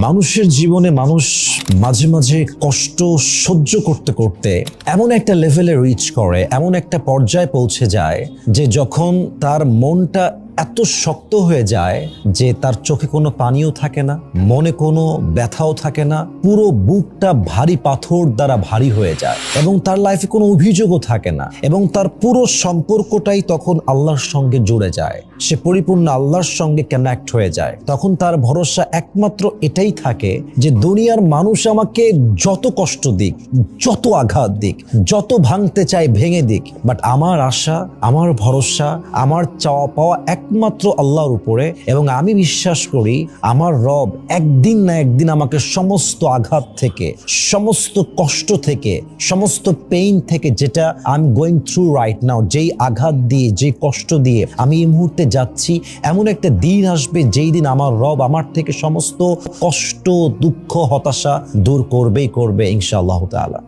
মানুষের জীবনে মানুষ মাঝে মাঝে কষ্ট সহ্য করতে করতে এমন একটা লেভেলে রিচ করে, এমন একটা পর্যায়ে পৌঁছে যায় যে যখন তার মনটা এত শক্ত হয়ে যায় যে তার চোখে কোনো পানিও থাকে না, মনে কোনো ব্যথাও থাকে না, পুরো বুকটা ভারী পাথর দ্বারা ভারী হয়ে যায় এবং তার লাইফে কোনো অভিযোগও থাকে না এবং তার পুরো সম্পর্কটাই তখন আল্লাহর সঙ্গে জুড়ে যায়। সে পরিপূর্ণ আল্লাহর সঙ্গে কানেক্ট হয়ে যায়। তখন তার ভরসা একমাত্র এটাই থাকে যে দুনিয়ার মানুষ আমাকে যত কষ্ট দিক, যত আঘাত দিক, যত ভাঙতে চায় ভেঙে দিক, বাট আমার আশা, আমার ভরসা, আমার চাওয়া পাওয়া একমাত্র আল্লাহর উপরে। এবং আমি বিশ্বাস করি আমার রব একদিন না একদিন আমাকে সমস্ত আঘাত থেকে, সমস্ত কষ্ট থেকে, সমস্ত পেইন থেকে, যেটা I am going through right now, যেই আঘাত দিয়ে, যে কষ্ট দিয়ে আমি এই মুহূর্তে যাচ্ছি, এমন একটা দিন আসবে যেই দিন আমার রব আমার থেকে সমস্ত কষ্ট, দুঃখ, হতাশা দূর করবেই করবে ইনশাআল্লাহ তাআলা।